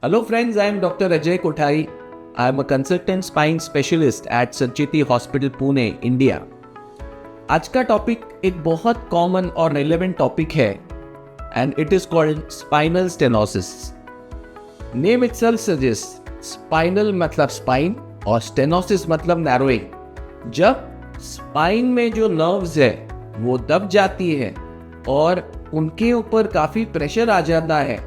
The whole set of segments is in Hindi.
Hello friends, I am Dr. Ajay Kothari. I am a consultant spine specialist at Sancheti Hospital, Pune, India. आज का टॉपिक एक बहुत कॉमन और रेलेवेंट टॉपिक है and it is called spinal stenosis. Name itself suggests spinal मतलब spine और stenosis मतलब narrowing. जब spine में जो nerves है वो दब जाती है और उनके ऊपर काफ़ी प्रेशर आ जाता है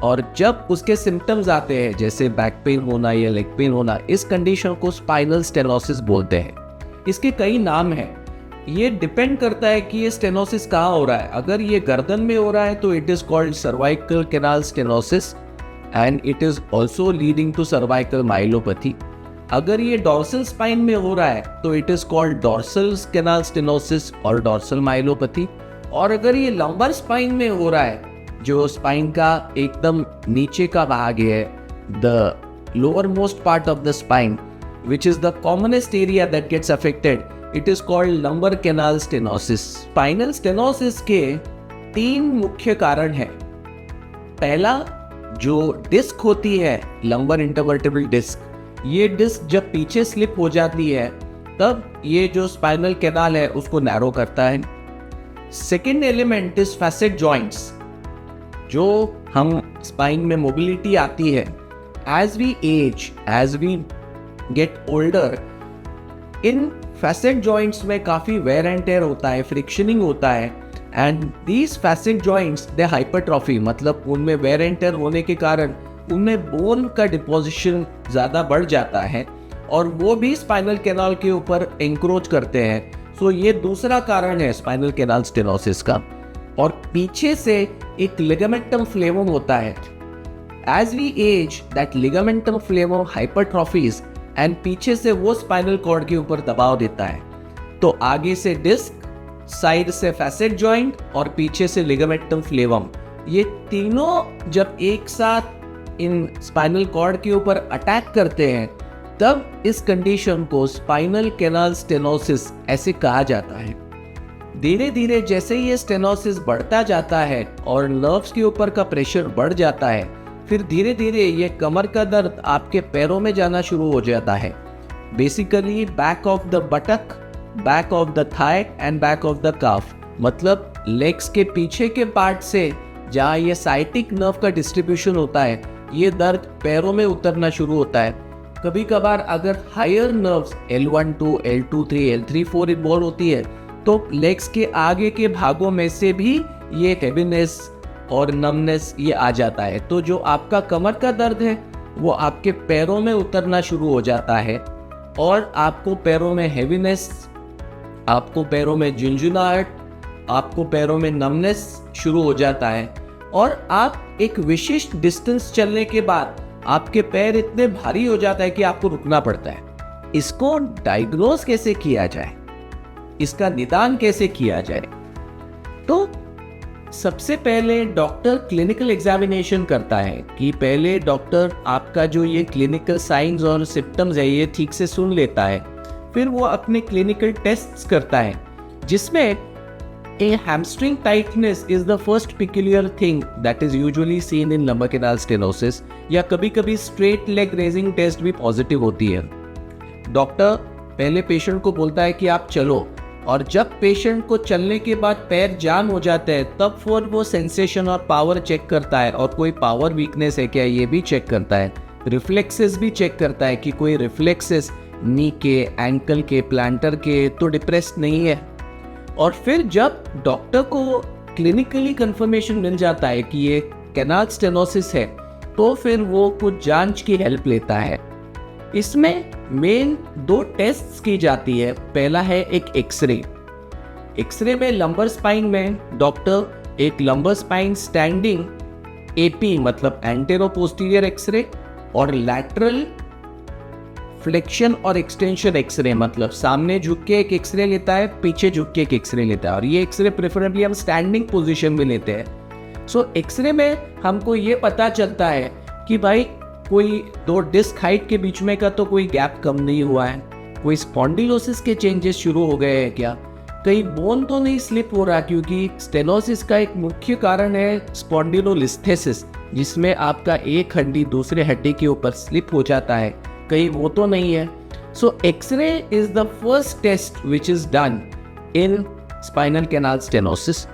और जब उसके सिम्टम्स आते हैं जैसे बैक पेन होना या लेग पेन होना, इस कंडीशन को स्पाइनल स्टेनोसिस बोलते हैं। इसके कई नाम हैं। ये डिपेंड करता है कि ये स्टेनोसिस कहाँ हो रहा है। अगर ये गर्दन में हो रहा है तो it is called cervical canal stenosis and it is also leading to cervical myelopathy. अगर ये डॉर्सल स्पाइन में हो रहा है तो it is called dorsal canal stenosis और डॉर्सल माइलोपैथी। और अगर ये लंबर स्पाइन में हो रहा है, जो स्पाइन का एकदम नीचे का भाग है, the lower most part of the spine which is the commonest area that gets affected, it is called lumbar canal stenosis. Spinal stenosis के 3 मुख्य कारण हैं। पहला, जो डिस्क होती है लंबर इंटरवर्टेब्रल डिस्क, ये डिस्क जब पीछे स्लिप हो जाती है तब ये जो स्पाइनल कैनाल है उसको नैरो करता है। Second element is facet joints. जो हम स्पाइन में मोबिलिटी आती है, as we as, as we get older, इन फैसेट जॉइंट्स में काफ़ी वेयर एंड टेयर होता है, फ्रिक्शनिंग होता है and these facet joints they hypertrophy, मतलब उनमें वेयर एंड टेयर होने के कारण उनमें बोन का डिपोजिशन ज़्यादा बढ़ जाता है और वो भी स्पाइनल कैनाल के ऊपर एंक्रोच करते हैं। सो ये दूसरा कारण है स्पाइनल कैनाल स्टेनोसिस का। और पीछे से एक लिगामेंटम फ्लेवम होता है। As we age that ligamentum flavum hypertrophies and पीछे से वो स्पाइनल कॉर्ड के ऊपर दबाव देता है। तो आगे से डिस्क, साइड से फैसेट जॉइंट और पीछे से लिगामेंटम फ्लेवम, ये तीनों जब एक साथ इन स्पाइनल कॉर्ड के ऊपर अटैक करते हैं तब इस कंडीशन को स्पाइनल कैनाल स्टेनोसिस ऐसे कहा जाता है। धीरे धीरे जैसे ये स्टेनोसिस बढ़ता जाता है और नर्व्स के ऊपर का प्रेशर बढ़ जाता है, फिर धीरे धीरे ये कमर का दर्द आपके पैरों में जाना शुरू हो जाता है। Basically back of the buttock, back of the thigh and back of the calf, मतलब लेग्स के पीछे के पार्ट से जहाँ ये साइटिक नर्व का डिस्ट्रीब्यूशन होता है, ये दर्द पैरों में उतरना शुरू होता है। कभी कभार अगर higher nerves L1, 2, L2, 3, L3, 4 involve होती है तो लेग्स के आगे के भागों में से भी ये हेवीनेस और नमनेस ये आ जाता है। तो जो आपका कमर का दर्द है वो आपके पैरों में उतरना शुरू हो जाता है और आपको पैरों में हेवीनेस, आपको पैरों में झुंझुनाहट, आपको पैरों में नमनेस शुरू हो जाता है और आप एक विशिष्ट डिस्टेंस चलने के बाद आपके पैर इतने भारी हो जाता है कि आपको रुकना पड़ता है। इसको डायग्नोज कैसे किया जाए, इसका निदान कैसे किया जाए? तो सबसे पहले डॉक्टर क्लिनिकल एग्जामिनेशन करता है कि पहले डॉक्टर आपका जो ये क्लिनिकल साइंस और सिम्टम्स है ये ठीक से सुन लेता है। फिर वो अपने क्लिनिकल टेस्ट्स करता है जिसमें a hamstring tightness is the first peculiar thing that is usually seen in lumbar canal stenosis, या कभी कभी straight leg raising टेस्ट भी पॉजिटिव होती है। डॉक्टर पहले पेशेंट को बोलता है कि आप चलो, और जब पेशेंट को चलने के बाद पैर जाम हो जाते हैं तब फिर वो सेंसेशन और पावर चेक करता है और कोई पावर वीकनेस है क्या ये भी चेक करता है। रिफ्लेक्सेस भी चेक करता है कि कोई रिफ्लेक्सेस नी के, एंकल के, प्लांटर के तो डिप्रेस्ड नहीं है। और फिर जब डॉक्टर को क्लिनिकली कंफर्मेशन मिल जाता है कि ये कैनाल स्टेनोसिस है तो फिर वो कुछ जांच की हेल्प लेता है। इसमें मेन 2 टेस्ट्स की जाती है। पहला है एक एक्सरे। एक्सरे में लंबर स्पाइन में डॉक्टर एक लंबर स्पाइन स्टैंडिंग AP मतलब एंटेरो पोस्टीरियर एक्सरे और लैटरल फ्लेक्शन और एक्सटेंशन एक्सरे मतलब सामने झुक के एक एक्सरे लेता है, पीछे झुक के एक एक्सरे लेता है और ये एक्सरे प्रेफरेबली हम स्टैंडिंग पोजीशन में लेते हैं। सो एक्सरे में हमको ये पता चलता है कि भाई कोई 2 डिस्क हाइट के बीच में का तो कोई गैप कम नहीं हुआ है, कोई स्पॉन्डिलोसिस के चेंजेस शुरू हो गए हैं क्या, कहीं बोन तो नहीं स्लिप हो रहा, क्योंकि स्टेनोसिस का एक मुख्य कारण है स्पॉन्डिलोलिस्थेसिस, जिसमें आपका एक हड्डी दूसरे हड्डी के ऊपर स्लिप हो जाता है, कहीं वो तो नहीं है। So x-ray is the first test which is done in spinal canal stenosis.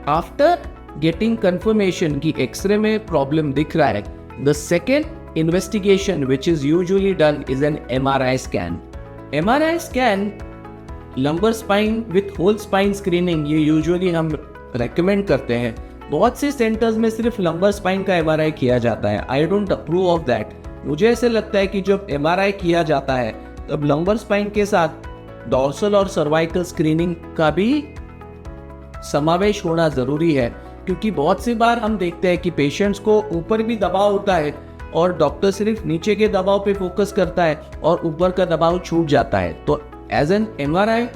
After getting confirmation कि एक्सरे में प्रॉब्लम दिख रहा है, the second investigation which is usually done is an MRI scan. MRI scan lumbar spine with whole spine screening ये यूजुअली हम रेकमेंड करते हैं। बहुत से सेंटर्स में सिर्फ लंबर स्पाइन का MRI किया जाता है। I don't approve of that. मुझे ऐसे लगता है कि जब MRI किया जाता है तब लंबर स्पाइन के साथ डॉर्सल और सर्वाइकल स्क्रीनिंग का भी समावेश होना ज़रूरी है, क्योंकि बहुत सी बार हम देखते हैं कि पेशेंट्स को ऊपर भी दबाव होता है और डॉक्टर सिर्फ नीचे के दबाव पे फोकस करता है और ऊपर का दबाव छूट जाता है। तो एज एन MRI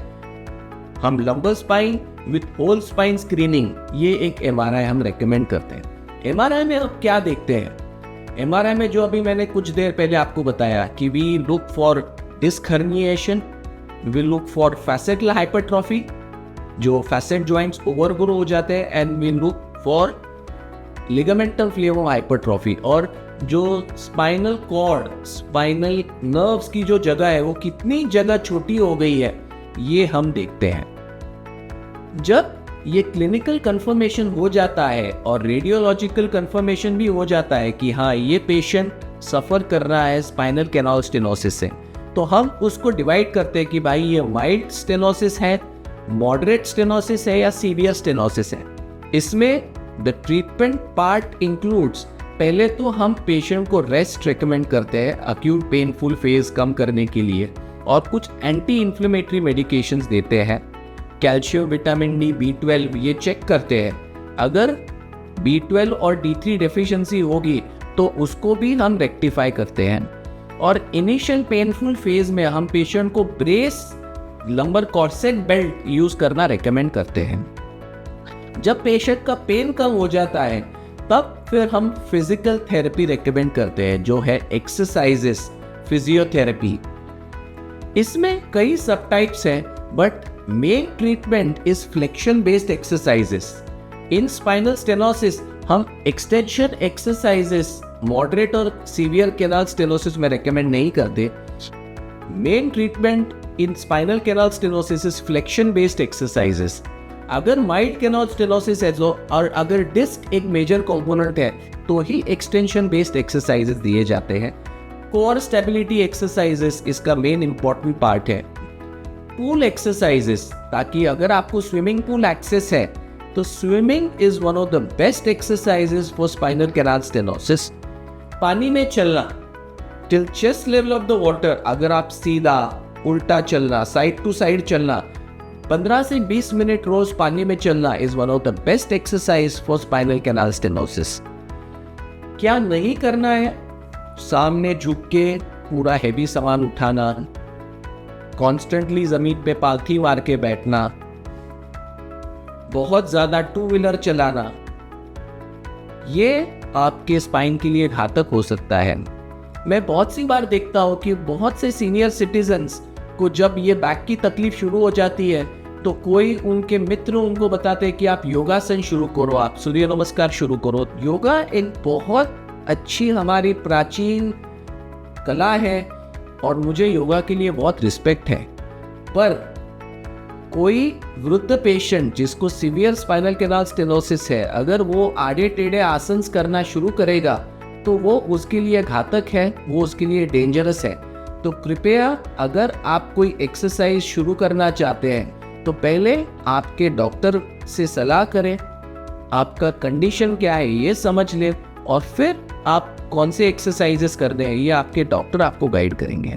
हम lumbar spine with whole spine screening ये एक MRI हम रेकमेंड करते हैं। MRI में अब क्या देखते हैं? MRI में जो अभी मैंने कुछ देर पहले आपको बताया कि we look for disc herniation, we look for facetal hypertrophy, जो फैसेट जॉइंट्स ओवरग्रो हो जाते हैं, and we look for ligamental flavum hypertrophy, और जो स्पाइनल कॉर्ड स्पाइनल नर्व्स की जो जगह है वो कितनी जगह छोटी हो गई है ये हम देखते हैं। जब ये क्लिनिकल कंफर्मेशन हो जाता है और रेडियोलॉजिकल कंफर्मेशन भी हो जाता है कि हाँ ये पेशेंट सफ़र कर रहा है स्पाइनल कैनाल स्टेनोसिस से, तो हम उसको डिवाइड करते हैं कि भाई ये माइल्ड स्टेनोसिस है, मॉडरेट स्टेनोसिस है या सीवियर स्टेनोसिस है। इसमें द ट्रीटमेंट पार्ट इंक्लूड्स, पहले तो हम पेशेंट को रेस्ट रेकमेंड करते हैं अक्यूट पेनफुल फेज कम करने के लिए, और कुछ एंटी इन्फ्लेमेटरी मेडिकेशंस देते हैं। कैल्शियम, विटामिन डी, B12 ये चेक करते हैं। अगर B12 और D3 डेफिशिएंसी होगी तो उसको भी हम रेक्टिफाई करते हैं। और इनिशियल पेनफुल फेज में हम पेशेंट को brace, lumbar corset belt use करना रेकमेंड करते हैं। जब पेशेंट का पेन कम हो जाता है तब फिर हम फिजिकल थेरेपी रेकमेंड करते हैं, जो है एक्सरसाइजेस, फिजियोथेरेपी। इसमें कई सब टाइप्स हैं, but main treatment is flexion based exercises. In spinal stenosis हम एक्सटेंशन एक्सरसाइजेस मॉडरेट और सीवियर कैनाल स्टेनोसिस में रेकमेंड नहीं करते। Main treatment in spinal canal stenosis is flexion based exercises. अगर माइल्ड कैनाल स्टेनोसिस है जो, और अगर डिस्क एक मेजर कंपोनेंट है, तो ही एक्सटेंशन बेस्ड एक्सरसाइजेस दिए जाते हैं। कोर स्टेबिलिटी एक्सरसाइजेस इसका मेन इंपॉर्टेंट पार्ट है। पूल एक्सरसाइजेस, ताकि अगर आपको स्विमिंग पूल एक्सेस है तो swimming is one of the best exercises for spinal canal stenosis. पानी में चलना till chest level of the water, अगर आप सीधा उल्टा चलना, साइड टू साइड चलना, 15 से 20 मिनट रोज पानी में चलना is one of the best exercise for spinal canal stenosis. क्या नहीं करना है? सामने झुक के पूरा हैवी सामान उठाना, कॉन्स्टेंटली जमीन पे पालथी मार के बैठना, बहुत ज्यादा टू व्हीलर चलाना, ये आपके स्पाइन के लिए घातक हो सकता है। मैं बहुत सी बार देखता हूँ कि बहुत से सीनियर सिटीजन्स को जब ये बैक की तकलीफ शुरू हो जाती है तो कोई उनके मित्र उनको बताते हैं कि आप योगासन शुरू करो, आप सूर्य नमस्कार शुरू करो। योगा एक बहुत अच्छी हमारी प्राचीन कला है और मुझे योगा के लिए बहुत रिस्पेक्ट है, पर कोई वृद्ध पेशेंट जिसको सीवियर स्पाइनल कैनाल स्टेनोसिस है, अगर वो आड़े टेढ़े आसन करना शुरू करेगा तो वो उसके लिए घातक है, वो उसके लिए डेंजरस है। तो कृपया अगर आप कोई एक्सरसाइज शुरू करना चाहते हैं तो पहले आपके डॉक्टर से सलाह करें, आपका कंडीशन क्या है ये समझ लें, और फिर आप कौन से एक्सरसाइजेस कर रहे हैं ये आपके डॉक्टर आपको गाइड करेंगे।